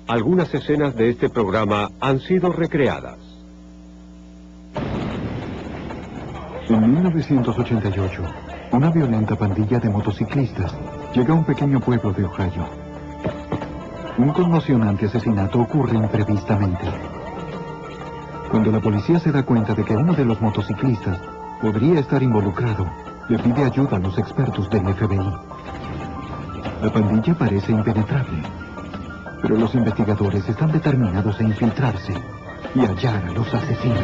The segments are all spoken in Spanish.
Algunas escenas de este programa han sido recreadas. En 1988, una violenta pandilla de motociclistas llega a un pequeño pueblo de Ohio. Un conmocionante asesinato ocurre imprevistamente. Cuando la policía se da cuenta de que uno de los motociclistas podría estar involucrado, le pide ayuda a los expertos del FBI. La pandilla parece impenetrable, pero los investigadores están determinados a infiltrarse y hallar a los asesinos.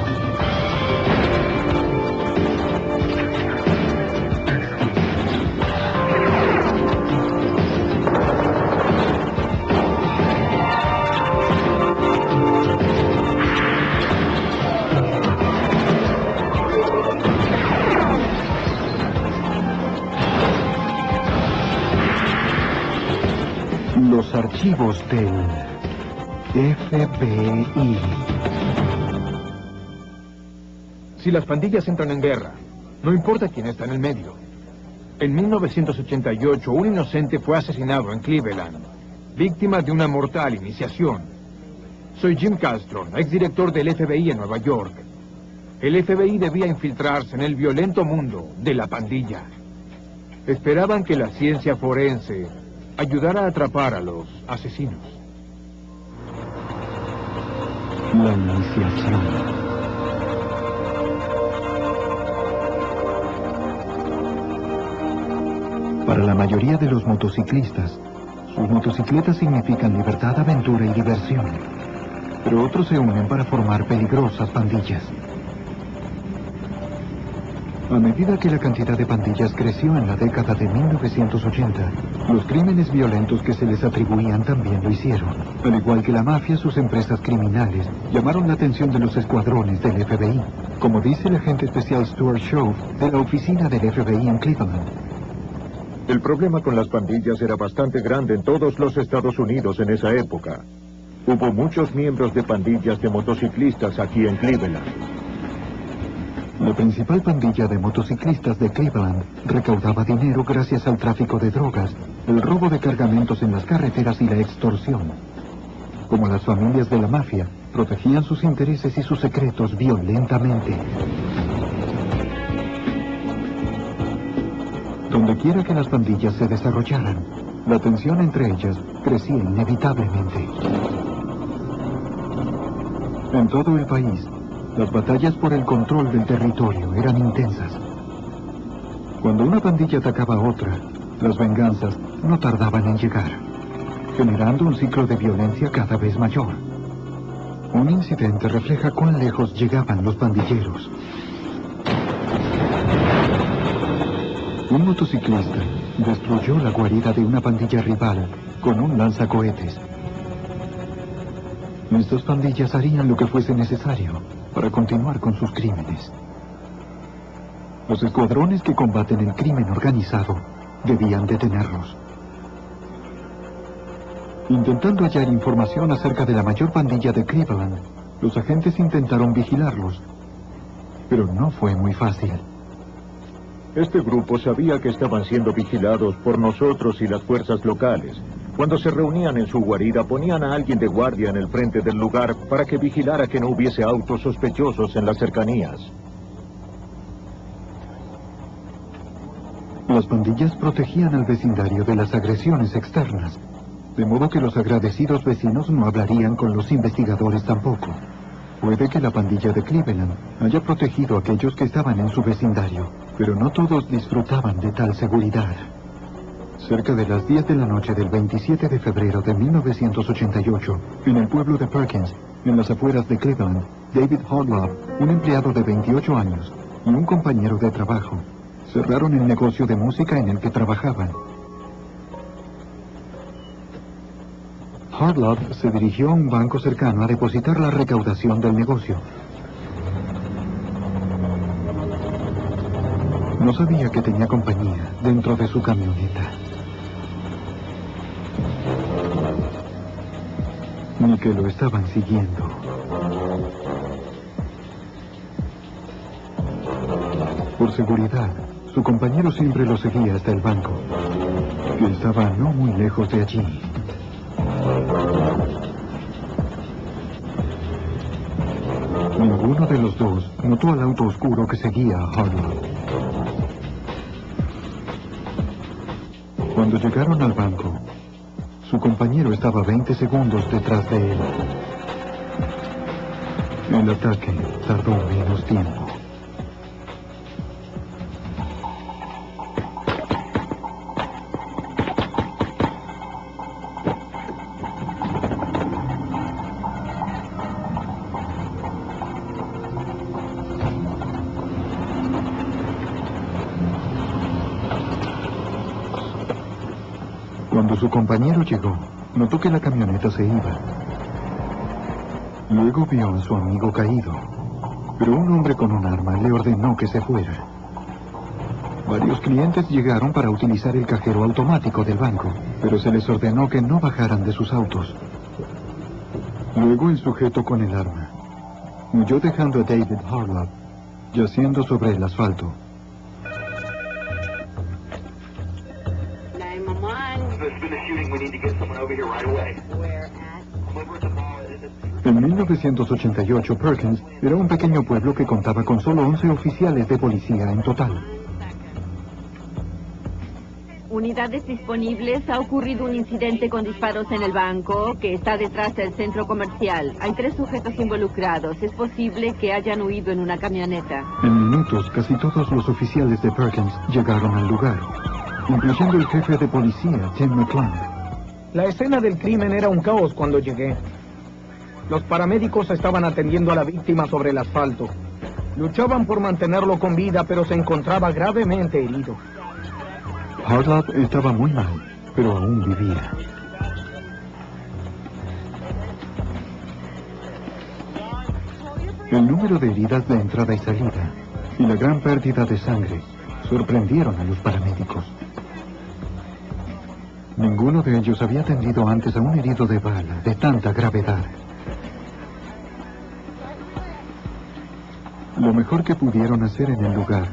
Los archivos del FBI. Si las pandillas entran en guerra, no importa quién está en el medio. En 1988, un inocente fue asesinado en Cleveland, víctima de una mortal iniciación. Soy Jim Castro, exdirector del FBI en Nueva York. El FBI debía infiltrarse en el violento mundo de la pandilla. Esperaban que la ciencia forense ayudara a atrapar a los asesinos. La iniciación. Para la mayoría de los motociclistas, sus motocicletas significan libertad, aventura y diversión. Pero otros se unen para formar peligrosas pandillas. A medida que la cantidad de pandillas creció en la década de 1980, los crímenes violentos que se les atribuían también lo hicieron. Al igual que la mafia, sus empresas criminales llamaron la atención de los escuadrones del FBI, como dice el agente especial Stuart Shove de la oficina del FBI en Cleveland. El problema con las pandillas era bastante grande en todos los Estados Unidos en esa época. Hubo muchos miembros de pandillas de motociclistas aquí en Cleveland. La principal pandilla de motociclistas de Cleveland recaudaba dinero gracias al tráfico de drogas, el robo de cargamentos en las carreteras y la extorsión. Como las familias de la mafia, protegían sus intereses y sus secretos violentamente. Donde quiera que las pandillas se desarrollaran, la tensión entre ellas crecía inevitablemente. En todo el país, las batallas por el control del territorio eran intensas. Cuando una pandilla atacaba a otra, las venganzas no tardaban en llegar, generando un ciclo de violencia cada vez mayor. Un incidente refleja cuán lejos llegaban los pandilleros. Un motociclista destruyó la guarida de una pandilla rival con un lanzacohetes. Estas pandillas harían lo que fuese necesario para continuar con sus crímenes. Los escuadrones que combaten el crimen organizado debían detenerlos. Intentando hallar información acerca de la mayor pandilla de Cleveland, los agentes intentaron vigilarlos, pero no fue muy fácil. Este grupo sabía que estaban siendo vigilados por nosotros y las fuerzas locales. Cuando se reunían en su guarida, ponían a alguien de guardia en el frente del lugar para que vigilara que no hubiese autos sospechosos en las cercanías. Las pandillas protegían al vecindario de las agresiones externas, de modo que los agradecidos vecinos no hablarían con los investigadores tampoco. Puede que la pandilla de Cleveland haya protegido a aquellos que estaban en su vecindario, pero no todos disfrutaban de tal seguridad. Cerca de las 10 de la noche del 27 de febrero de 1988, en el pueblo de Perkins, en las afueras de Cleveland, David Hodlow, un empleado de 28 años, y un compañero de trabajo, cerraron el negocio de música en el que trabajaban. Hodlow se dirigió a un banco cercano a depositar la recaudación del negocio. No sabía que tenía compañía dentro de su camioneta, ni que lo estaban siguiendo. Por seguridad, su compañero siempre lo seguía hasta el banco, que estaba no muy lejos de allí. Ninguno de los dos notó al auto oscuro que seguía a Harlow. Cuando llegaron al banco, su compañero estaba 20 segundos detrás de él. El ataque tardó menos tiempo. Cuando su compañero llegó, notó que la camioneta se iba. Luego vio a su amigo caído, pero un hombre con un arma le ordenó que se fuera. Varios clientes llegaron para utilizar el cajero automático del banco, pero se les ordenó que no bajaran de sus autos. Luego el sujeto con el arma huyó dejando a David Harlow yaciendo sobre el asfalto. En 1988, Perkins era un pequeño pueblo que contaba con solo 11 oficiales de policía en total. Unidades disponibles. Ha ocurrido un incidente con disparos en el banco que está detrás del centro comercial. Hay 3 sujetos involucrados. Es posible que hayan huido en una camioneta. En minutos, casi todos los oficiales de Perkins llegaron al lugar, incluyendo el jefe de policía, Tim McClung. La escena del crimen era un caos cuando llegué. Los paramédicos estaban atendiendo a la víctima sobre el asfalto. Luchaban por mantenerlo con vida, pero se encontraba gravemente herido. Harlow estaba muy mal, pero aún vivía. El número de heridas de entrada y salida y la gran pérdida de sangre sorprendieron a los paramédicos. Ninguno de ellos había atendido antes a un herido de bala de tanta gravedad. Lo mejor que pudieron hacer en el lugar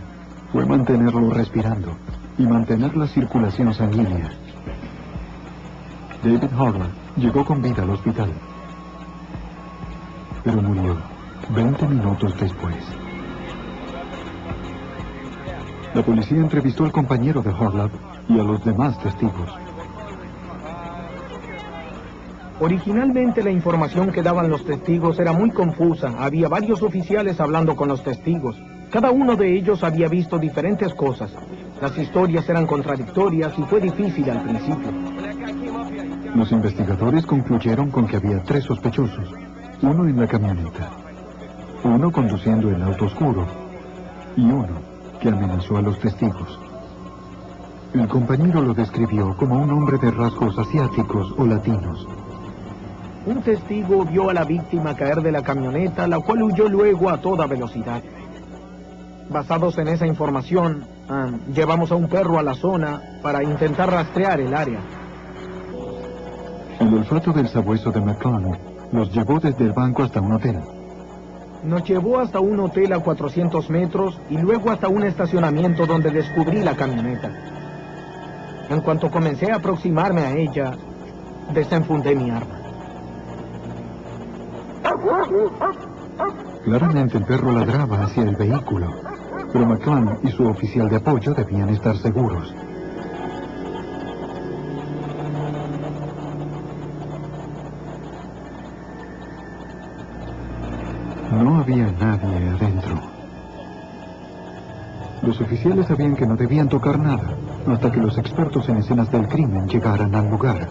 fue mantenerlo respirando y mantener la circulación sanguínea. David Harlow llegó con vida al hospital, pero murió 20 minutos después. La policía entrevistó al compañero de Harlow y a los demás testigos. Originalmente la información que daban los testigos era muy confusa. Había varios oficiales hablando con los testigos. Cada uno de ellos había visto diferentes cosas. Las historias eran contradictorias y fue difícil al principio. Los investigadores concluyeron con que había 3 sospechosos. Uno en la camioneta, uno conduciendo el auto oscuro y uno que amenazó a los testigos. El compañero lo describió como un hombre de rasgos asiáticos o latinos. Un testigo vio a la víctima caer de la camioneta, la cual huyó luego a toda velocidad. Basados en esa información, llevamos a un perro a la zona para intentar rastrear el área. El olfato del sabueso de McClung los llevó desde el banco hasta un hotel. Nos llevó hasta un hotel a 400 metros y luego hasta un estacionamiento donde descubrí la camioneta. En cuanto comencé a aproximarme a ella, desenfundé mi arma. Claramente el perro ladraba hacia el vehículo, pero McClung y su oficial de apoyo debían estar seguros. No había nadie adentro. Los oficiales sabían que no debían tocar nada hasta que los expertos en escenas del crimen llegaran al lugar.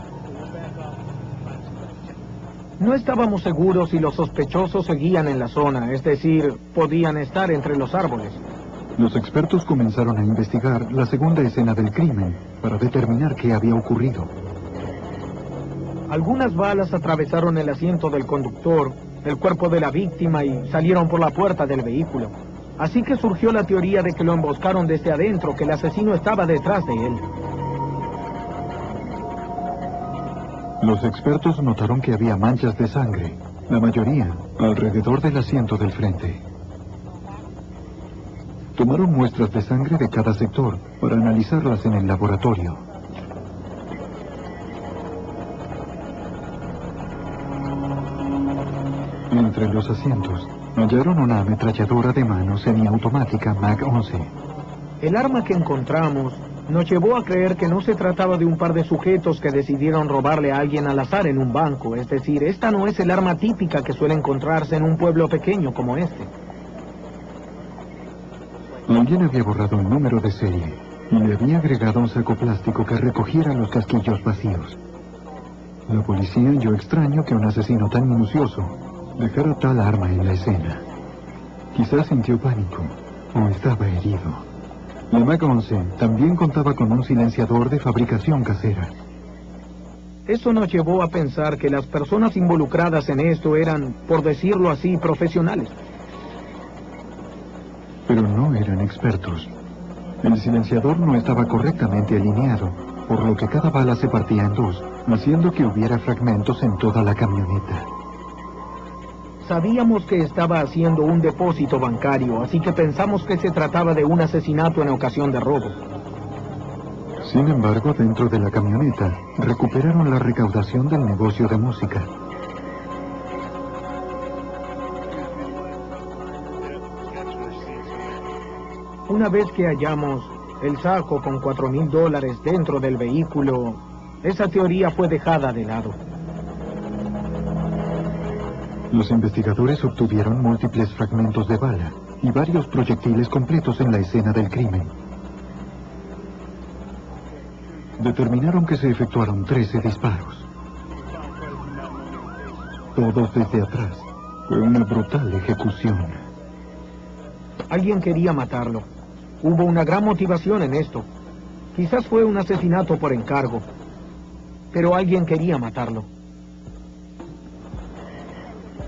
No estábamos seguros si los sospechosos seguían en la zona, es decir, podían estar entre los árboles. Los expertos comenzaron a investigar la segunda escena del crimen para determinar qué había ocurrido. Algunas balas atravesaron el asiento del conductor, el cuerpo de la víctima y salieron por la puerta del vehículo. Así que surgió la teoría de que lo emboscaron desde adentro, que el asesino estaba detrás de él. Los expertos notaron que había manchas de sangre, la mayoría alrededor del asiento del frente. Tomaron muestras de sangre de cada sector para analizarlas en el laboratorio. Entre los asientos Hallaron una ametralladora de mano semiautomática MAC-11. El arma que encontramos nos llevó a creer que no se trataba de un par de sujetos que decidieron robarle a alguien al azar en un banco. Es decir, esta no es el arma típica que suele encontrarse en un pueblo pequeño como este. Alguien había borrado el número de serie y le había agregado un saco plástico que recogiera los casquillos vacíos. La policía halló extraño que un asesino tan minucioso dejara tal arma en la escena. Quizás sintió pánico o estaba herido. La MAC-11 también contaba con un silenciador de fabricación casera. Eso nos llevó a pensar que las personas involucradas en esto eran, por decirlo así, profesionales. Pero no eran expertos. El silenciador no estaba correctamente alineado, por lo que cada bala se partía en dos, haciendo que hubiera fragmentos en toda la camioneta. Sabíamos que estaba haciendo un depósito bancario, así que pensamos que se trataba de un asesinato en ocasión de robo. Sin embargo, dentro de la camioneta, recuperaron la recaudación del negocio de música. Una vez que hallamos el saco con $4,000 dentro del vehículo, esa teoría fue dejada de lado. Los investigadores obtuvieron múltiples fragmentos de bala y varios proyectiles completos en la escena del crimen. Determinaron que se efectuaron 13 disparos. Todos desde atrás. Fue una brutal ejecución. Alguien quería matarlo. Hubo una gran motivación en esto. Quizás fue un asesinato por encargo, pero alguien quería matarlo.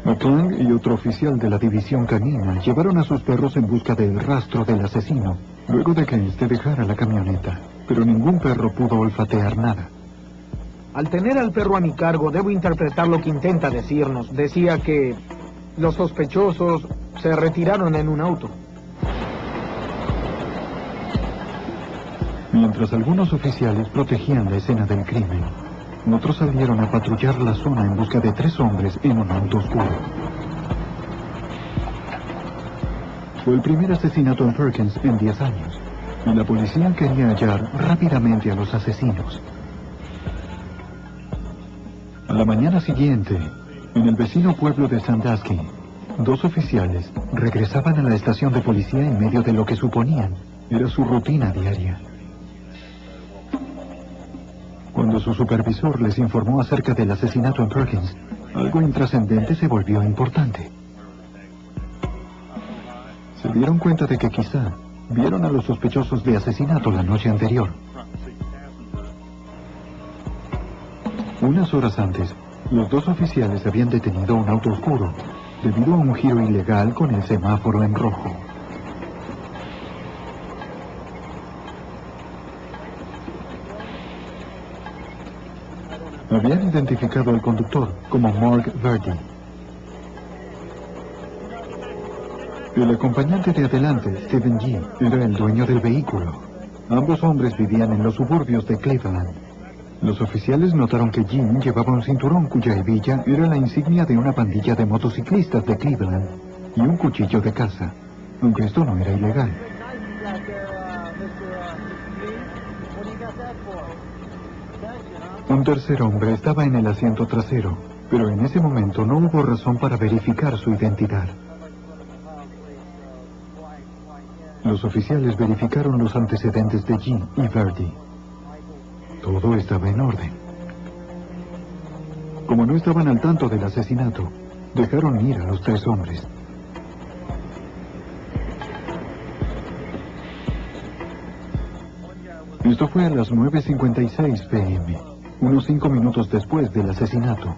McClung y otro oficial de la división canina llevaron a sus perros en busca del rastro del asesino, luego de que éste dejara la camioneta, pero ningún perro pudo olfatear nada. Al tener al perro a mi cargo, debo interpretar lo que intenta decirnos. Decía que los sospechosos se retiraron en un auto. Mientras algunos oficiales protegían la escena del crimen, otros salieron a patrullar la zona en busca de 3 hombres en un auto oscuro. Fue el primer asesinato en Perkins en 10 años, y la policía quería hallar rápidamente a los asesinos. A la mañana siguiente, en el vecino pueblo de Sandusky, 2 oficiales regresaban a la estación de policía en medio de lo que suponían era su rutina diaria. Cuando su supervisor les informó acerca del asesinato en Perkins, algo intrascendente se volvió importante. Se dieron cuenta de que quizá vieron a los sospechosos de asesinato la noche anterior. Unas horas antes, los 2 oficiales habían detenido un auto oscuro debido a un giro ilegal con el semáforo en rojo. Habían identificado al conductor como Mark Verdi. El acompañante de adelante, Stephen G., era el dueño del vehículo. Ambos hombres vivían en los suburbios de Cleveland. Los oficiales notaron que Jim llevaba un cinturón cuya hebilla era la insignia de una pandilla de motociclistas de Cleveland y un cuchillo de caza, aunque esto no era ilegal. Un tercer hombre estaba en el asiento trasero, pero en ese momento no hubo razón para verificar su identidad. Los oficiales verificaron los antecedentes de Jim y Verdi. Todo estaba en orden. Como no estaban al tanto del asesinato, dejaron ir a los 3 hombres. Esto fue a las 9:56 p.m., unos 5 minutos después del asesinato,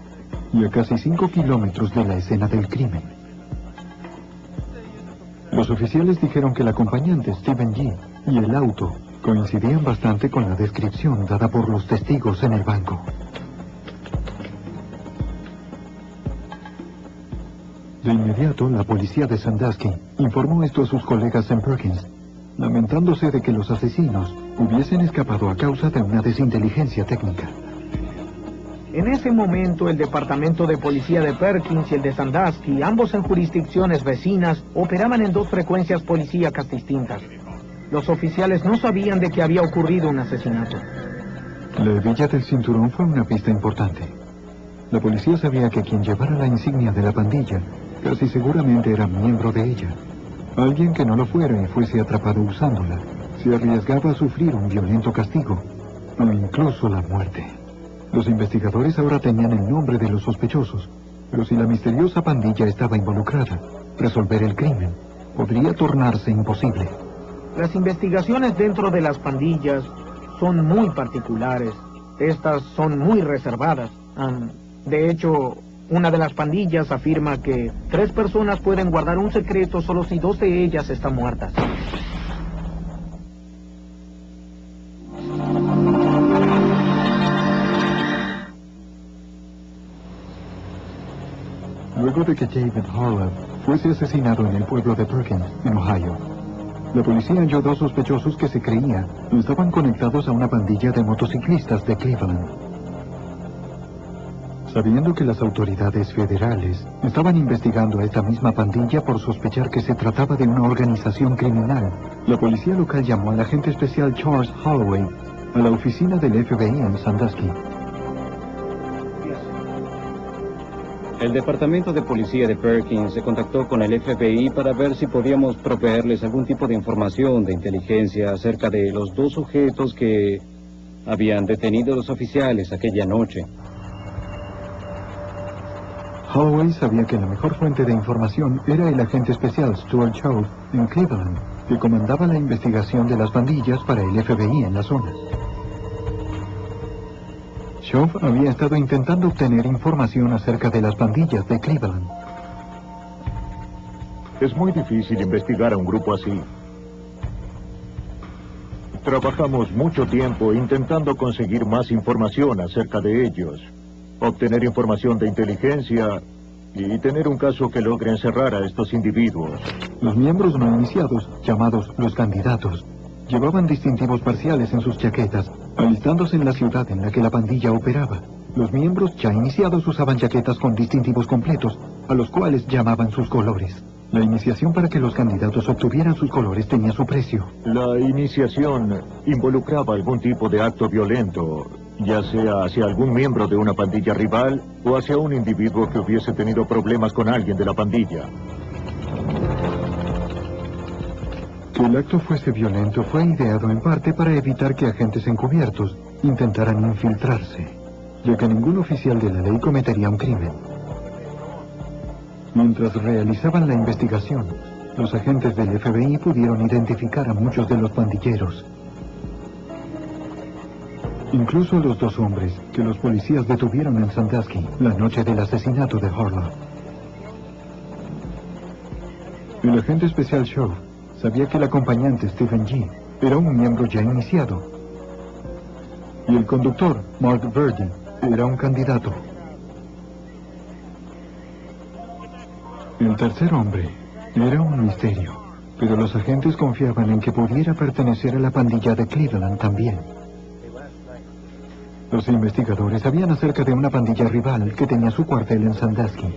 y a casi 5 kilómetros de la escena del crimen. Los oficiales dijeron que el acompañante Stephen G. y el auto coincidían bastante con la descripción dada por los testigos en el banco. De inmediato, la policía de Sandusky informó esto a sus colegas en Perkins, lamentándose de que los asesinos hubiesen escapado a causa de una desinteligencia técnica. En ese momento, el Departamento de Policía de Perkins y el de Sandusky, ambos en jurisdicciones vecinas, operaban en dos frecuencias policíacas distintas. Los oficiales no sabían de que había ocurrido un asesinato. La hebilla del cinturón fue una pista importante. La policía sabía que quien llevara la insignia de la pandilla casi seguramente era miembro de ella. Alguien que no lo fuera y fuese atrapado usándola se arriesgaba a sufrir un violento castigo, o incluso la muerte. Los investigadores ahora tenían el nombre de los sospechosos, pero si la misteriosa pandilla estaba involucrada, resolver el crimen podría tornarse imposible. Las investigaciones dentro de las pandillas son muy particulares. Estas son muy reservadas. De hecho, una de las pandillas afirma que 3 personas pueden guardar un secreto solo si 2 de ellas están muertas. Luego de que David Harlow fuese asesinado en el pueblo de Perkins, en Ohio, la policía halló 2 sospechosos que se creía estaban conectados a una pandilla de motociclistas de Cleveland. Sabiendo que las autoridades federales estaban investigando a esta misma pandilla por sospechar que se trataba de una organización criminal, la policía local llamó al agente especial Charles Holloway a la oficina del FBI en Sandusky. El Departamento de Policía de Perkins se contactó con el FBI para ver si podíamos proveerles algún tipo de información de inteligencia acerca de los 2 sujetos que habían detenido los oficiales aquella noche. Holloway sabía que la mejor fuente de información era el agente especial Stuart Chow en Cleveland, que comandaba la investigación de las pandillas para el FBI en la zona. Chow había estado intentando obtener información acerca de las pandillas de Cleveland. Es muy difícil investigar a un grupo así. Trabajamos mucho tiempo intentando conseguir más información acerca de ellos, obtener información de inteligencia y tener un caso que logre encerrar a estos individuos. Los miembros no iniciados, llamados los candidatos, llevaban distintivos parciales en sus chaquetas, alistándose en la ciudad en la que la pandilla operaba. Los miembros ya iniciados usaban chaquetas con distintivos completos, a los cuales llamaban sus colores. La iniciación para que los candidatos obtuvieran sus colores tenía su precio. La iniciación involucraba algún tipo de acto violento, ya sea hacia algún miembro de una pandilla rival o hacia un individuo que hubiese tenido problemas con alguien de la pandilla. Que el acto fuese violento fue ideado en parte para evitar que agentes encubiertos intentaran infiltrarse, ya que ningún oficial de la ley cometería un crimen. Mientras realizaban la investigación, los agentes del FBI pudieron identificar a muchos de los pandilleros. Incluso los 2 hombres que los policías detuvieron en Sandusky la noche del asesinato de Harlow. El agente especial Shaw sabía que el acompañante Stephen G. era un miembro ya iniciado. Y el conductor, Mark Verdi, era un candidato. El tercer hombre era un misterio, pero los agentes confiaban en que pudiera pertenecer a la pandilla de Cleveland también. Los investigadores sabían acerca de una pandilla rival que tenía su cuartel en Sandusky.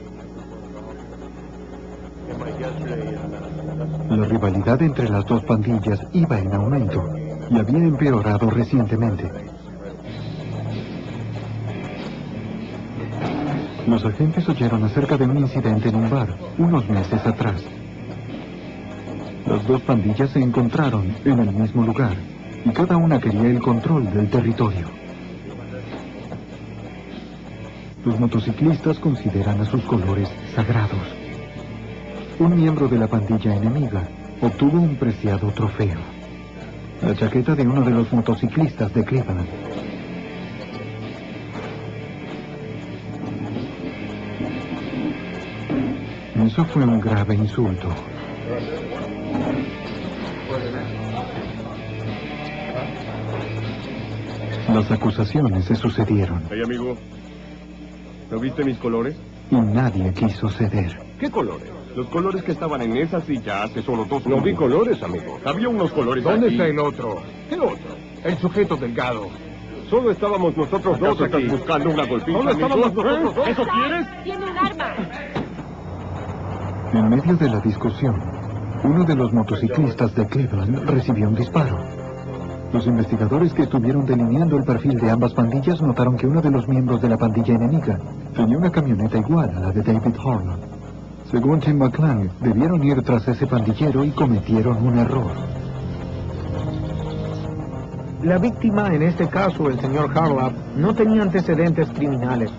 La rivalidad entre las 2 pandillas iba en aumento y había empeorado recientemente. Los agentes oyeron acerca de un incidente en un bar unos meses atrás. Las 2 pandillas se encontraron en el mismo lugar y cada una quería el control del territorio. Los motociclistas consideran a sus colores sagrados. Un miembro de la pandilla enemiga obtuvo un preciado trofeo: la chaqueta de uno de los motociclistas de Cleveland. Eso fue un grave insulto. Las acusaciones se sucedieron. Hey, amigo, ¿no viste mis colores? Y nadie quiso ceder. ¿Qué colores? Los colores que estaban en esa silla hace solo 2 minutos. No vi colores, amigo. Había unos colores. ¿Dónde aquí. está el otro? ¿Qué otro? El sujeto delgado. Solo estábamos nosotros dos aquí. ¿Estás buscando una golpiza? Solo estábamos nosotros dos. ¿Eso quieres? ¡Tiene un arma! En medio de la discusión, uno de los motociclistas de Cleveland recibió un disparo. Los investigadores que estuvieron delineando el perfil de ambas pandillas notaron que uno de los miembros de la pandilla enemiga tenía una camioneta igual a la de David Harlan. Según Tim McClung, debieron ir tras ese pandillero y cometieron un error. La víctima, en este caso el señor Harlap, no tenía antecedentes criminales.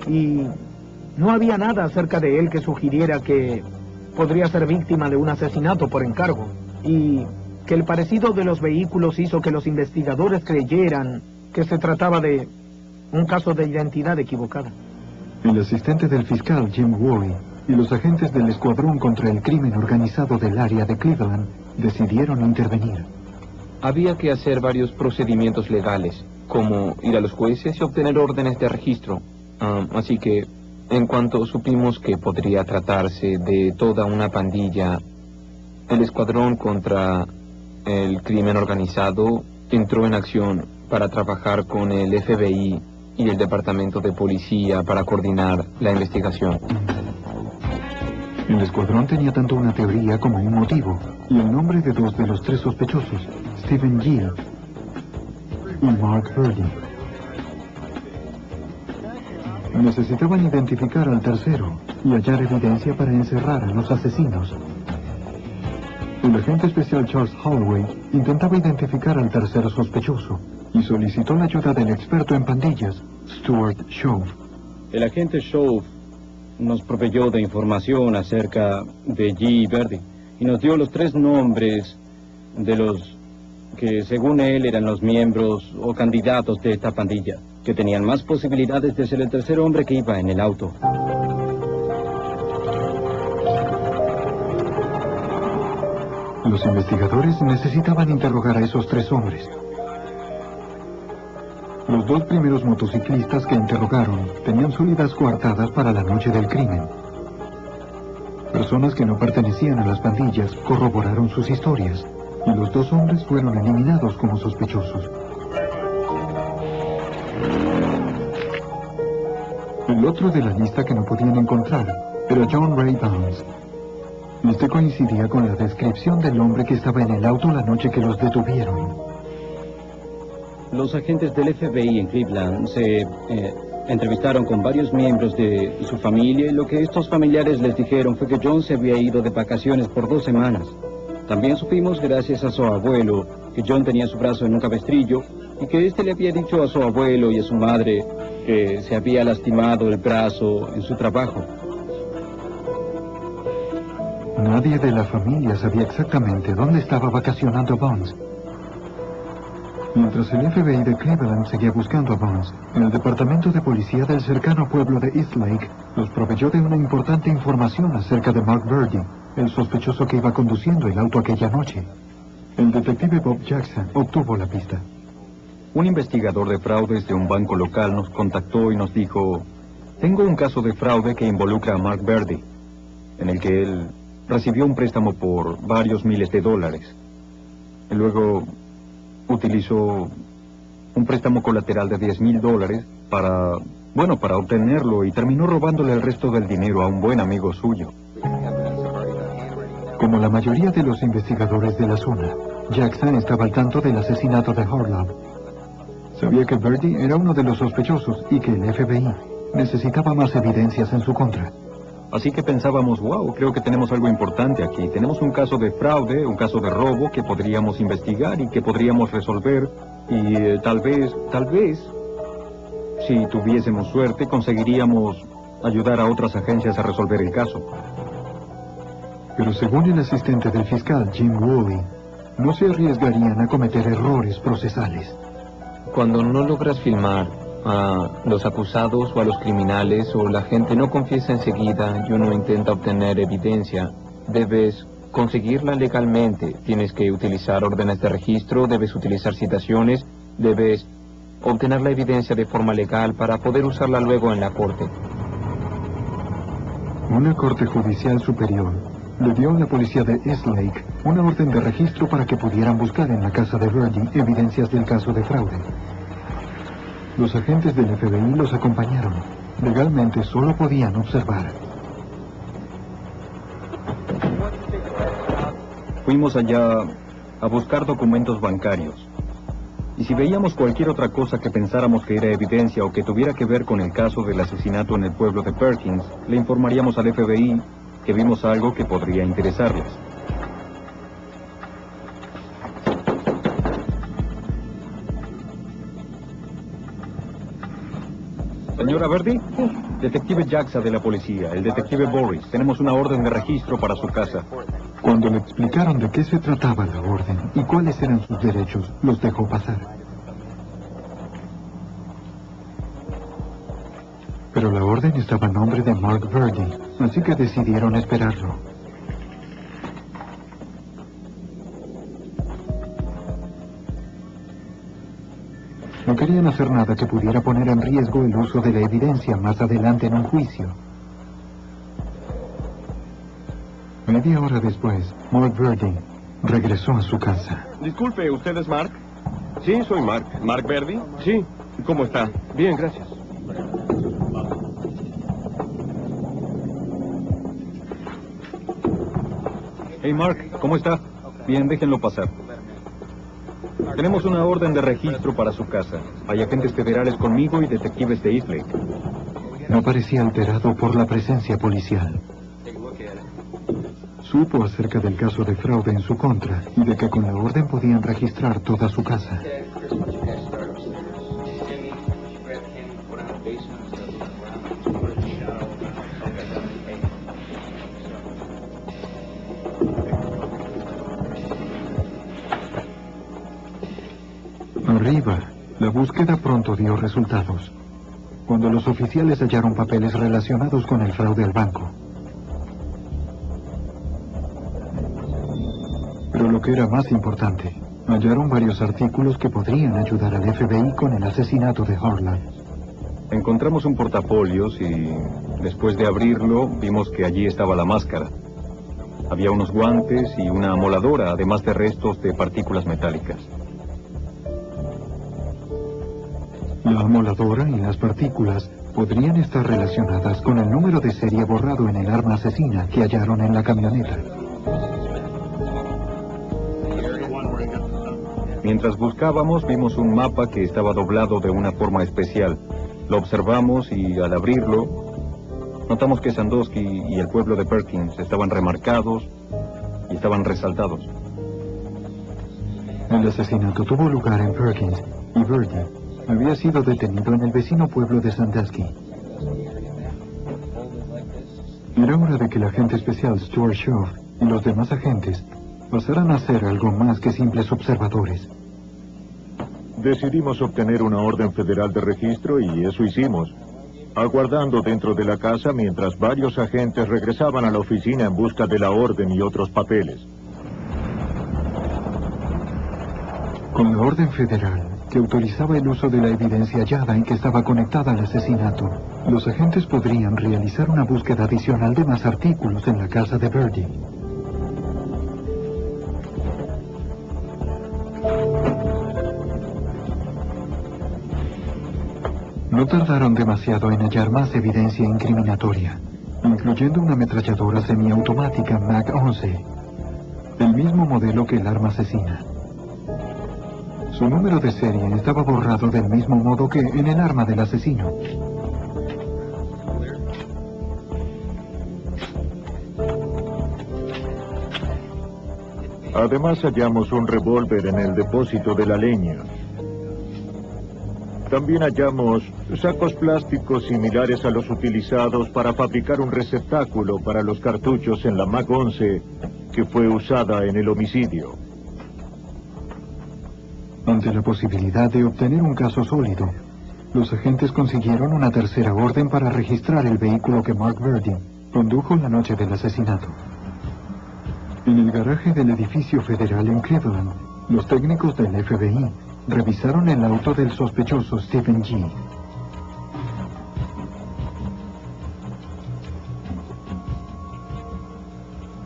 Y no había nada acerca de él que sugiriera que podría ser víctima de un asesinato por encargo. Y que el parecido de los vehículos hizo que los investigadores creyeran que se trataba de un caso de identidad equivocada. El asistente del fiscal, Jim Worley, y los agentes del Escuadrón contra el Crimen Organizado del área de Cleveland decidieron intervenir. Había que hacer varios procedimientos legales, como ir a los jueces y obtener órdenes de registro. Así que, en cuanto supimos que podría tratarse de toda una pandilla, el Escuadrón contra el Crimen Organizado entró en acción para trabajar con el FBI y el Departamento de Policía para coordinar la investigación. El escuadrón tenía tanto una teoría como un motivo, y el nombre de dos de los tres sospechosos, Stephen Gill y Mark Birdie. Necesitaban identificar al tercero y hallar evidencia para encerrar a los asesinos. El agente especial Charles Holloway intentaba identificar al tercer sospechoso y solicitó la ayuda del experto en pandillas, Stuart Shove. El agente Shove nos proveyó de información acerca de G. y Birdie y nos dio los tres nombres de los que según él eran los miembros o candidatos de esta pandilla, que tenían más posibilidades de ser el tercer hombre que iba en el auto. Los investigadores necesitaban interrogar a esos tres hombres. Los dos primeros motociclistas que interrogaron tenían sólidas coartadas para la noche del crimen. Personas que no pertenecían a las pandillas corroboraron sus historias, y los dos hombres fueron eliminados como sospechosos. El otro de la lista que no podían encontrar era John Ray Bounds. Este coincidía con la descripción del hombre que estaba en el auto la noche que los detuvieron. Los agentes del FBI en Cleveland se entrevistaron con varios miembros de su familia y lo que estos familiares les dijeron fue que John se había ido de vacaciones por 2 semanas. También supimos, gracias a su abuelo, que John tenía su brazo en un cabestrillo y que éste le había dicho a su abuelo y a su madre que se había lastimado el brazo en su trabajo. Nadie de la familia sabía exactamente dónde estaba vacacionando Bounds. Mientras el FBI de Cleveland seguía buscando a Bounds, el Departamento de Policía del cercano pueblo de Eastlake los proveyó de una importante información acerca de Mark Birdie, el sospechoso que iba conduciendo el auto aquella noche. El detective Bob Jackson obtuvo la pista. Un investigador de fraudes de un banco local nos contactó y nos dijo: tengo un caso de fraude que involucra a Mark Birdie, en el que él recibió un préstamo por varios miles de dólares. Y luego utilizó un préstamo colateral de $10,000 para obtenerlo y terminó robándole el resto del dinero a un buen amigo suyo. Como la mayoría de los investigadores de la zona, Jackson estaba al tanto del asesinato de Harlap. Sabía que Birdie era uno de los sospechosos y que el FBI necesitaba más evidencias en su contra. Así que pensábamos, wow, creo que tenemos algo importante aquí. Tenemos un caso de fraude, un caso de robo que podríamos investigar y que podríamos resolver. Y tal vez, si tuviésemos suerte, conseguiríamos ayudar a otras agencias a resolver el caso. Pero según el asistente del fiscal, Jim Woolley, no se arriesgarían a cometer errores procesales. Cuando no logras filmar a los acusados o a los criminales, o la gente no confiesa enseguida y uno intenta obtener evidencia, debes conseguirla legalmente. Tienes que utilizar órdenes de registro, debes utilizar citaciones, debes obtener la evidencia de forma legal para poder usarla luego en la corte. Una corte judicial superior le dio a la policía de Eastlake una orden de registro para que pudieran buscar en la casa de Birdie evidencias del caso de fraude. Los agentes del FBI los acompañaron. Legalmente solo podían observar. Fuimos allá a buscar documentos bancarios. Y si veíamos cualquier otra cosa que pensáramos que era evidencia o que tuviera que ver con el caso del asesinato en el pueblo de Perkins, le informaríamos al FBI que vimos algo que podría interesarles. Señora Verdi, detective Jaxa de la policía, el detective Boris. Tenemos una orden de registro para su casa. Cuando le explicaron de qué se trataba la orden y cuáles eran sus derechos, los dejó pasar. Pero la orden estaba a nombre de Mark Verdi, así que decidieron esperarlo. No querían hacer nada que pudiera poner en riesgo el uso de la evidencia más adelante en un juicio. Media hora después, Mark Verdi regresó a su casa. Disculpe, ¿usted es Mark? Sí, soy Mark. ¿Mark Verdi? Sí. ¿Cómo está? Bien, gracias. Hey Mark, ¿cómo está? Bien, déjenlo pasar. Tenemos una orden de registro para su casa. Hay agentes federales conmigo y detectives de Eastlake. No parecía alterado por la presencia policial. Supo acerca del caso de fraude en su contra y de que con la orden podían registrar toda su casa. Arriba, la búsqueda pronto dio resultados. Cuando los oficiales hallaron papeles relacionados con el fraude al banco. Pero lo que era más importante, hallaron varios artículos que podrían ayudar al FBI con el asesinato de Harlan. Encontramos un portafolios y después de abrirlo vimos que allí estaba la máscara. Había unos guantes y una amoladora, además de restos de partículas metálicas. La amoladora y las partículas podrían estar relacionadas con el número de serie borrado en el arma asesina que hallaron en la camioneta. Mientras buscábamos, vimos un mapa que estaba doblado de una forma especial. Lo observamos y al abrirlo, notamos que Sandusky y el pueblo de Perkins estaban remarcados y estaban resaltados. El asesinato tuvo lugar en Perkins y Verdi había sido detenido en el vecino pueblo de Sandusky. Era hora de que el agente especial Stuart Shaw y los demás agentes pasaran a ser algo más que simples observadores. Decidimos obtener una orden federal de registro y eso hicimos, aguardando dentro de la casa mientras varios agentes regresaban a la oficina en busca de la orden y otros papeles. Con la orden federal, que autorizaba el uso de la evidencia hallada en que estaba conectada al asesinato, los agentes podrían realizar una búsqueda adicional de más artículos en la casa de Verdi. No tardaron demasiado en hallar más evidencia incriminatoria, incluyendo una ametralladora semiautomática MAC-11, el mismo modelo que el arma asesina. Su número de serie estaba borrado del mismo modo que en el arma del asesino. Además hallamos un revólver en el depósito de la leña. También hallamos sacos plásticos similares a los utilizados para fabricar un receptáculo para los cartuchos en la MAC-11 que fue usada en el homicidio. Ante la posibilidad de obtener un caso sólido, los agentes consiguieron una tercera orden para registrar el vehículo que Mark Verdi condujo la noche del asesinato. En el garaje del edificio federal en Cleveland, los técnicos del FBI revisaron el auto del sospechoso Stephen G.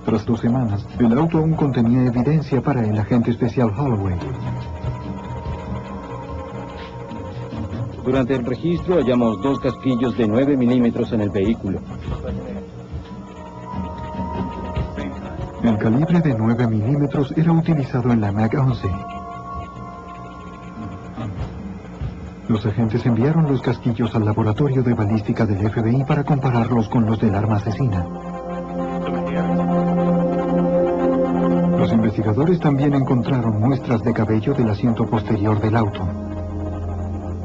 Tras 2 semanas, el auto aún contenía evidencia para el agente especial Holloway. Durante el registro hallamos 2 casquillos de 9 milímetros en el vehículo. El calibre de 9 milímetros era utilizado en la MAC-11. Los agentes enviaron los casquillos al laboratorio de balística del FBI para compararlos con los del arma asesina. Los investigadores también encontraron muestras de cabello del asiento posterior del auto.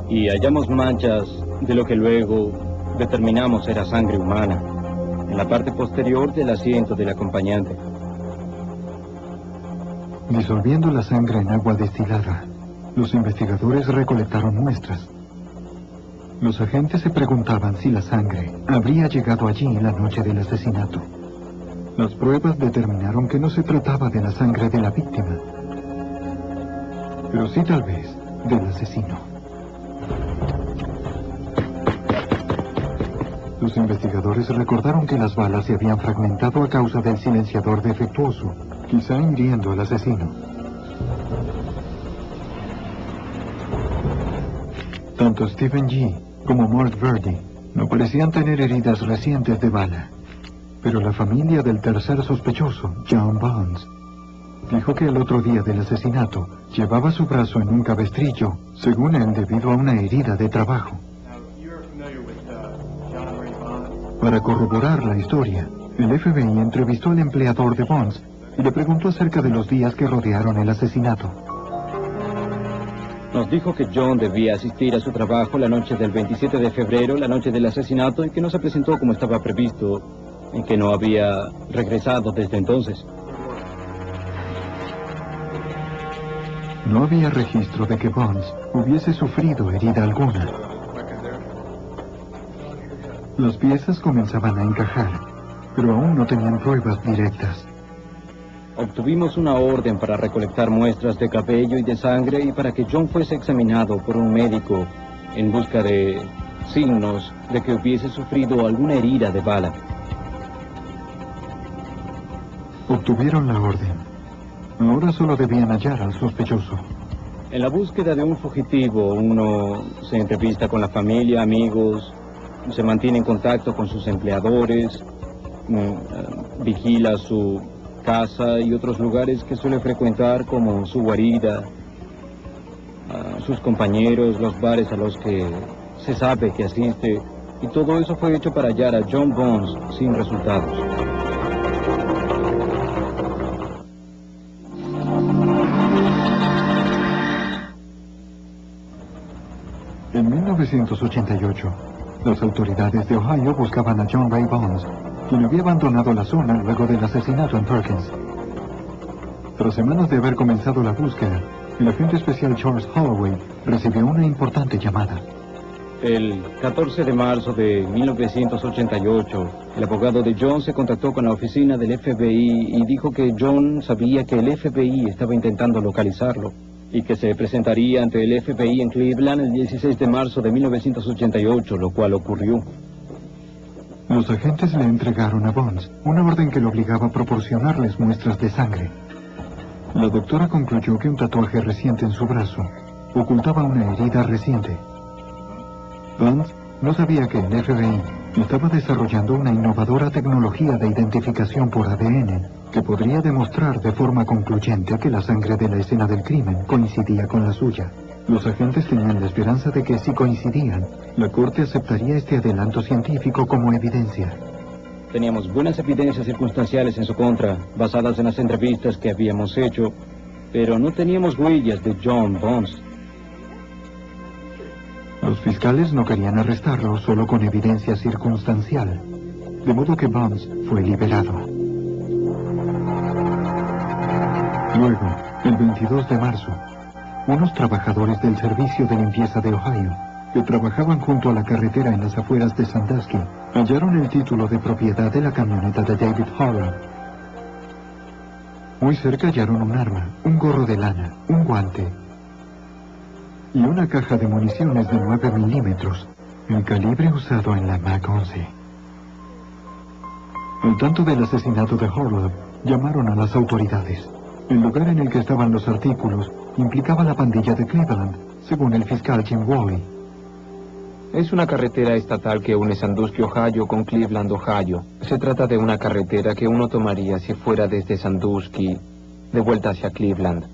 Y hallamos manchas de lo que luego determinamos era sangre humana, en la parte posterior del asiento del acompañante. Disolviendo la sangre en agua destilada, los investigadores recolectaron muestras. Los agentes se preguntaban si la sangre habría llegado allí en la noche del asesinato. Las pruebas determinaron que no se trataba de la sangre de la víctima, pero sí tal vez del asesino. Los investigadores recordaron que las balas se habían fragmentado a causa del silenciador defectuoso, quizá hiriendo al asesino. Tanto Stephen G. como Mark Verdi no parecían tener heridas recientes de bala, pero la familia del tercer sospechoso, John Bones, dijo que el otro día del asesinato llevaba su brazo en un cabestrillo, según él debido a una herida de trabajo. Para corroborar la historia, el FBI entrevistó al empleador de Bones y le preguntó acerca de los días que rodearon el asesinato. Nos dijo que John debía asistir a su trabajo la noche del 27 de febrero, la noche del asesinato, y que no se presentó como estaba previsto, y que no había regresado desde entonces. No había registro de que Bones hubiese sufrido herida alguna. Las piezas comenzaban a encajar, pero aún no tenían pruebas directas. Obtuvimos una orden para recolectar muestras de cabello y de sangre y para que John fuese examinado por un médico en busca de signos de que hubiese sufrido alguna herida de bala. Obtuvieron la orden. Ahora solo debían hallar al sospechoso. En la búsqueda de un fugitivo, uno se entrevista con la familia, amigos, se mantiene en contacto con sus empleadores, vigila su casa y otros lugares que suele frecuentar, como su guarida, sus compañeros, los bares a los que se sabe que asiste, y todo eso fue hecho para hallar a John Bones sin resultados. En 1988, las autoridades de Ohio buscaban a John Ray Bones, quien había abandonado la zona luego del asesinato en Perkins. Tras semanas de haber comenzado la búsqueda, el agente especial Charles Holloway recibió una importante llamada. El 14 de marzo de 1988, el abogado de John se contactó con la oficina del FBI y dijo que John sabía que el FBI estaba intentando localizarlo y que se presentaría ante el FBI en Cleveland el 16 de marzo de 1988, lo cual ocurrió. Los agentes le entregaron a Bones una orden que le obligaba a proporcionarles muestras de sangre. La doctora concluyó que un tatuaje reciente en su brazo ocultaba una herida reciente. Bones no sabía que el FBI estaba desarrollando una innovadora tecnología de identificación por ADN que podría demostrar de forma concluyente que la sangre de la escena del crimen coincidía con la suya. Los agentes tenían la esperanza de que si coincidían, la corte aceptaría este adelanto científico como evidencia. Teníamos buenas evidencias circunstanciales en su contra, basadas en las entrevistas que habíamos hecho, pero no teníamos huellas de John Bones. Los fiscales no querían arrestarlo solo con evidencia circunstancial, de modo que Bones fue liberado. Luego, el 22 de marzo, unos trabajadores del servicio de limpieza de Ohio, que trabajaban junto a la carretera en las afueras de Sandusky, hallaron el título de propiedad de la camioneta de David Harlow. Muy cerca hallaron un arma, un gorro de lana, un guante y una caja de municiones de 9 milímetros, el calibre usado en la MAC-11. Al tanto del asesinato de Harlow, llamaron a las autoridades. El lugar en el que estaban los artículos implicaba la pandilla de Cleveland, según el fiscal Jim Wally. Es una carretera estatal que une Sandusky, Ohio con Cleveland, Ohio. Se trata de una carretera que uno tomaría si fuera desde Sandusky de vuelta hacia Cleveland.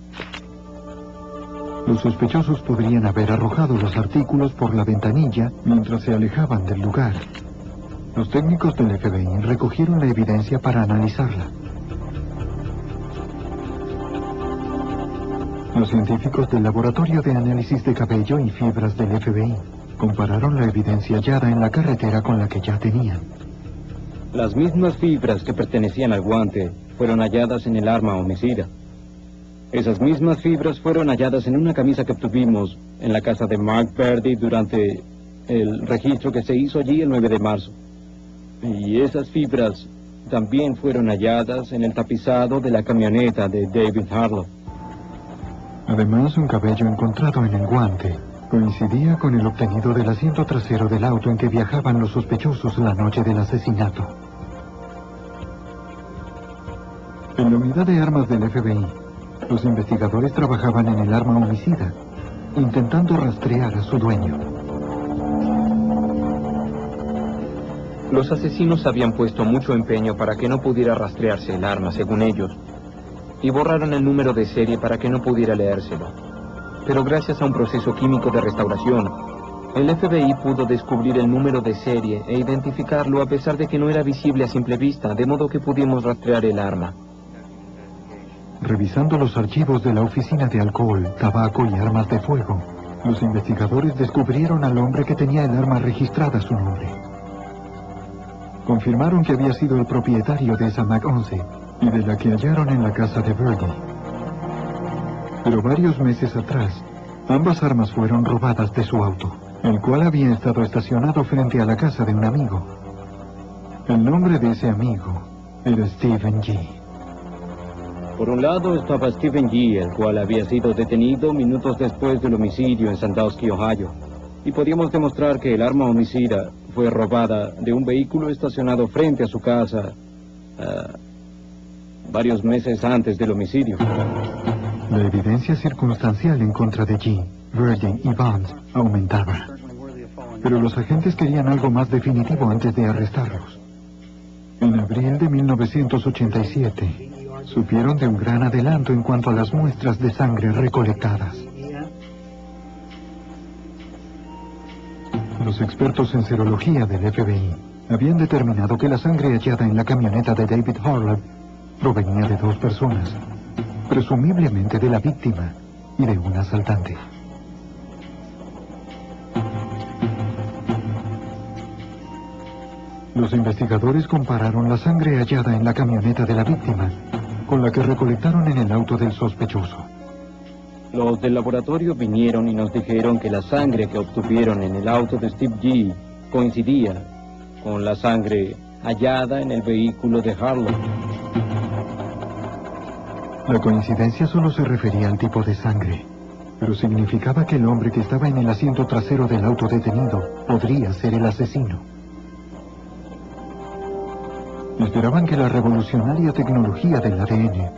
Los sospechosos podrían haber arrojado los artículos por la ventanilla mientras se alejaban del lugar. Los técnicos del FBI recogieron la evidencia para analizarla. Los científicos del Laboratorio de Análisis de Cabello y Fibras del FBI compararon la evidencia hallada en la carretera con la que ya tenían. Las mismas fibras que pertenecían al guante fueron halladas en el arma homicida. Esas mismas fibras fueron halladas en una camisa que obtuvimos en la casa de Mark Verdi durante el registro que se hizo allí el 9 de marzo. Y esas fibras también fueron halladas en el tapizado de la camioneta de David Harlow. Además, un cabello encontrado en el guante coincidía con el obtenido del asiento trasero del auto en que viajaban los sospechosos la noche del asesinato. En la unidad de armas del FBI, los investigadores trabajaban en el arma homicida, intentando rastrear a su dueño. Los asesinos habían puesto mucho empeño para que no pudiera rastrearse el arma, según ellos, y borraron el número de serie para que no pudiera leérselo. Pero gracias a un proceso químico de restauración, el FBI pudo descubrir el número de serie e identificarlo a pesar de que no era visible a simple vista, de modo que pudimos rastrear el arma. Revisando los archivos de la Oficina de Alcohol, Tabaco y Armas de Fuego, los investigadores descubrieron al hombre que tenía el arma registrada a su nombre. Confirmaron que había sido el propietario de esa Mag-11 y de la que hallaron en la casa de Verdi. Pero varios meses atrás, ambas armas fueron robadas de su auto, el cual había estado estacionado frente a la casa de un amigo. El nombre de ese amigo era Stephen G. Por un lado estaba Stephen G., el cual había sido detenido minutos después del homicidio en Sandusky, Ohio. Y podíamos demostrar que el arma homicida fue robada de un vehículo estacionado frente a su casa varios meses antes del homicidio. La evidencia circunstancial en contra de G., Verdi y Bonds aumentaba. Pero los agentes querían algo más definitivo antes de arrestarlos. En abril de 1987, supieron de un gran adelanto en cuanto a las muestras de sangre recolectadas. Los expertos en serología del FBI habían determinado que la sangre hallada en la camioneta de David Harlow provenía de dos personas, presumiblemente de la víctima y de un asaltante. Los investigadores compararon la sangre hallada en la camioneta de la víctima con la que recolectaron en el auto del sospechoso. Los del laboratorio vinieron y nos dijeron que la sangre que obtuvieron en el auto de Steve G. coincidía con la sangre hallada en el vehículo de Harlow. La coincidencia solo se refería al tipo de sangre, pero significaba que el hombre que estaba en el asiento trasero del auto detenido podría ser el asesino. Esperaban que la revolucionaria tecnología del ADN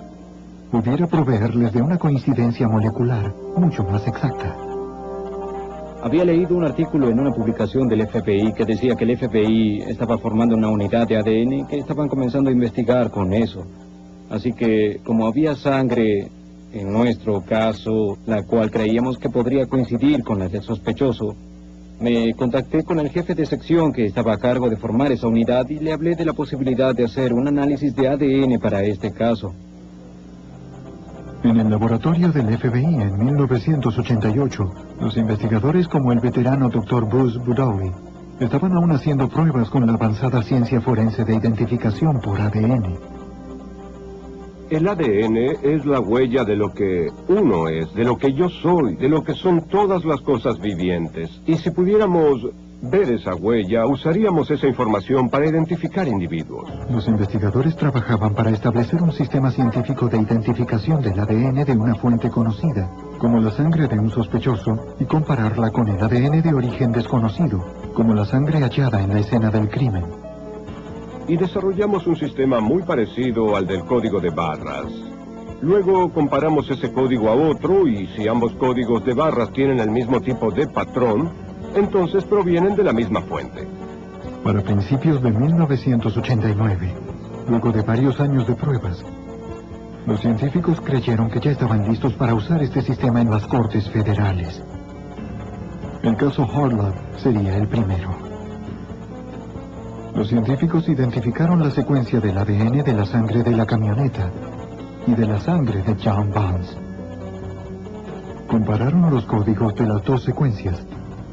pudiera proveerles de una coincidencia molecular mucho más exacta. Había leído un artículo en una publicación del FBI que decía que el FBI estaba formando una unidad de ADN que estaban comenzando a investigar con eso. Así que, como había sangre, en nuestro caso, la cual creíamos que podría coincidir con la del sospechoso, me contacté con el jefe de sección que estaba a cargo de formar esa unidad y le hablé de la posibilidad de hacer un análisis de ADN para este caso. En el laboratorio del FBI en 1988, los investigadores como el veterano Dr. Bruce Budowey estaban aún haciendo pruebas con la avanzada ciencia forense de identificación por ADN. El ADN es la huella de lo que uno es, de lo que yo soy, de lo que son todas las cosas vivientes. Y si pudiéramos ver esa huella, usaríamos esa información para identificar individuos. Los investigadores trabajaban para establecer un sistema científico de identificación del ADN de una fuente conocida, como la sangre de un sospechoso, y compararla con el ADN de origen desconocido, como la sangre hallada en la escena del crimen. Y desarrollamos un sistema muy parecido al del código de barras. Luego comparamos ese código a otro y si ambos códigos de barras tienen el mismo tipo de patrón, entonces provienen de la misma fuente. Para principios de 1989, luego de varios años de pruebas, los científicos creyeron que ya estaban listos para usar este sistema en las cortes federales. El caso Harlow sería el primero. Los científicos identificaron la secuencia del ADN de la sangre de la camioneta y de la sangre de John Barnes. Compararon los códigos de las dos secuencias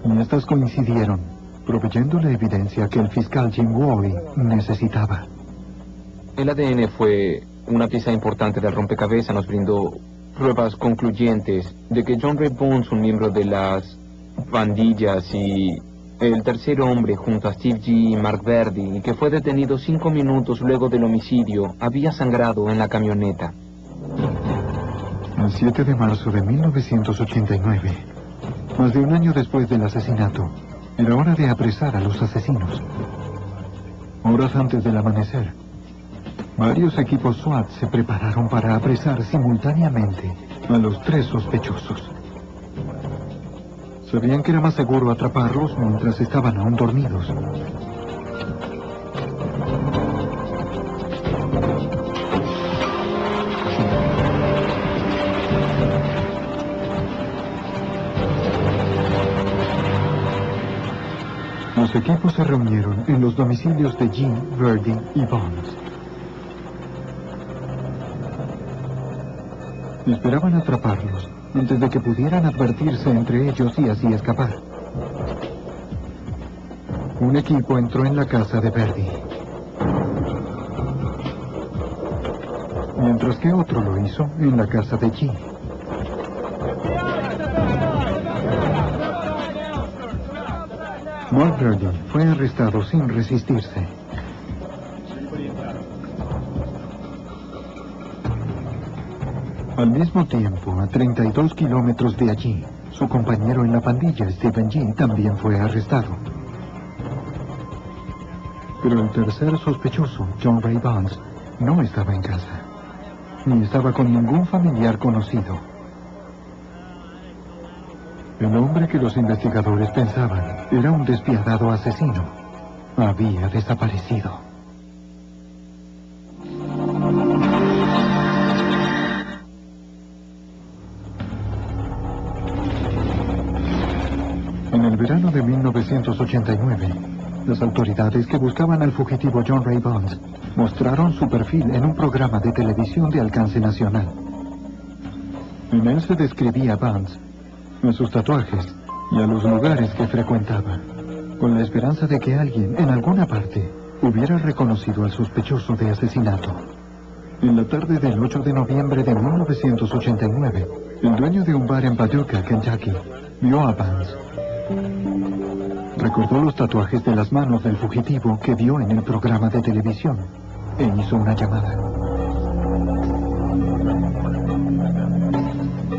y estas coincidieron, proveyendo la evidencia que el fiscal Jim Woy necesitaba. El ADN fue una pieza importante del rompecabezas, nos brindó pruebas concluyentes de que John Ray Barnes, un miembro de las pandillas y el tercer hombre junto a Steve G. y Mark Verdi, que fue detenido 5 minutos luego del homicidio, había sangrado en la camioneta. El 7 de marzo de 1989, más de un año después del asesinato, era hora de apresar a los asesinos. Horas antes del amanecer, varios equipos SWAT se prepararon para apresar simultáneamente a los 3 sospechosos. Sabían que era más seguro atraparlos mientras estaban aún dormidos. Los equipos se reunieron en los domicilios de G, Verdi y Barnes. Esperaban atraparlos antes de que pudieran advertirse entre ellos y así escapar. Un equipo entró en la casa de Verdi, mientras que otro lo hizo en la casa de G. Mark Verdi fue arrestado sin resistirse. Al mismo tiempo, a 32 kilómetros de allí, su compañero en la pandilla, Stephen G., también fue arrestado. Pero el tercer sospechoso, John Ray Barnes, no estaba en casa, ni estaba con ningún familiar conocido. El hombre que los investigadores pensaban era un despiadado asesino. Había desaparecido. En el verano de 1989, las autoridades que buscaban al fugitivo John Ray Barnes mostraron su perfil en un programa de televisión de alcance nacional. En él se describía a Barnes, a sus tatuajes y a los lugares que frecuentaba, con la esperanza de que alguien en alguna parte hubiera reconocido al sospechoso de asesinato. En la tarde del 8 de noviembre de 1989, el dueño de un bar en Paducah, Kentucky, vio a Barnes. Recordó los tatuajes de las manos del fugitivo que vio en el programa de televisión e hizo una llamada.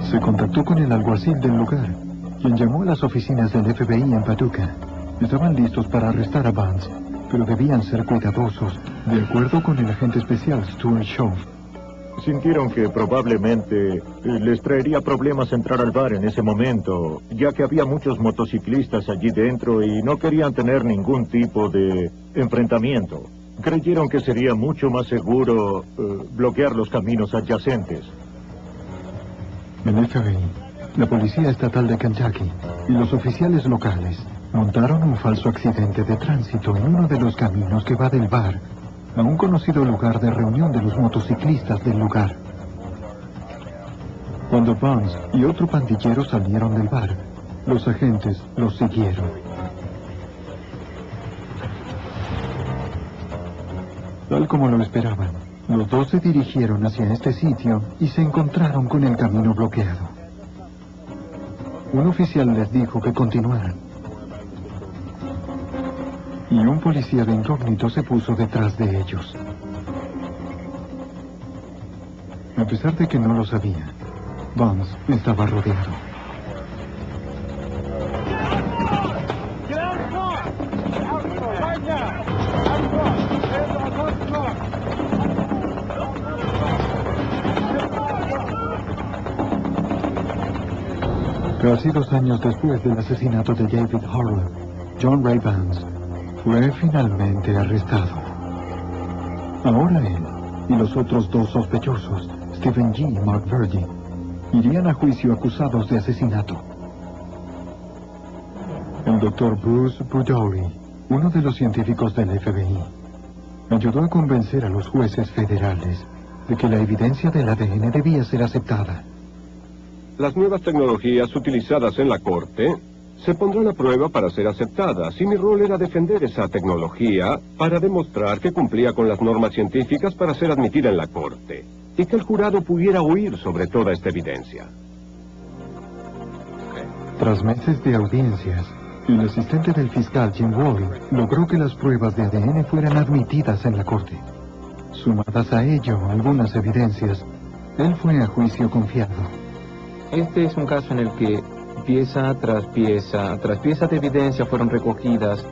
Se contactó con el alguacil del lugar, quien llamó a las oficinas del FBI en Paducah. Estaban listos para arrestar a Barnes, pero debían ser cuidadosos, de acuerdo con el agente especial Stuart Shaw. Sintieron que probablemente les traería problemas entrar al bar en ese momento, ya que había muchos motociclistas allí dentro y no querían tener ningún tipo de enfrentamiento. Creyeron que sería mucho más seguro bloquear los caminos adyacentes. El FBI, la Policía Estatal de Kentucky y los oficiales locales montaron un falso accidente de tránsito en uno de los caminos que va del bar a un conocido lugar de reunión de los motociclistas del lugar. Cuando Barnes y otro pandillero salieron del bar, los agentes los siguieron. Tal como lo esperaban, los dos se dirigieron hacia este sitio y se encontraron con el camino bloqueado. Un oficial les dijo que continuaran. Y un policía de incógnito se puso detrás de ellos. A pesar de que no lo sabía, Barnes estaba rodeado. Casi 2 años después del asesinato de David Harlan, John Ray Vance fue finalmente arrestado. Ahora él y los otros 2 sospechosos, Stephen G. y Mark Verdi, irían a juicio acusados de asesinato. El doctor Bruce Budori, uno de los científicos del FBI, ayudó a convencer a los jueces federales de que la evidencia del ADN debía ser aceptada. Las nuevas tecnologías utilizadas en la corte se pondrán a prueba para ser aceptadas, y mi rol era defender esa tecnología para demostrar que cumplía con las normas científicas para ser admitida en la corte, y que el jurado pudiera oír sobre toda esta evidencia. Tras meses de audiencias, el asistente del fiscal Jim Wally logró que las pruebas de ADN fueran admitidas en la corte. Sumadas a ello algunas evidencias, él fue a juicio confiado. Este es un caso en el que pieza tras pieza de evidencia fueron recogidas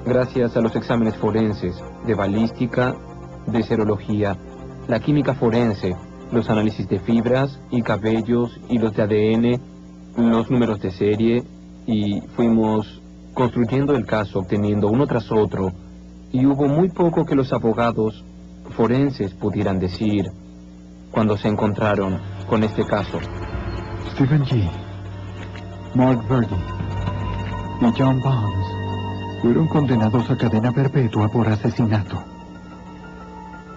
gracias a los exámenes forenses de balística, de serología, la química forense, los análisis de fibras y cabellos y los de ADN, los números de serie, y fuimos construyendo el caso, obteniendo uno tras otro, y hubo muy poco que los abogados forenses pudieran decir cuando se encontraron con este caso. Stephen G., Mark Verdi y John Barnes fueron condenados a cadena perpetua por asesinato.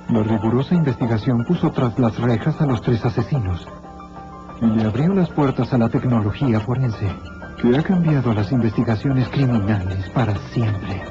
La rigurosa investigación puso tras las rejas a los 3 asesinos y le abrió las puertas a la tecnología forense, que ha cambiado las investigaciones criminales para siempre.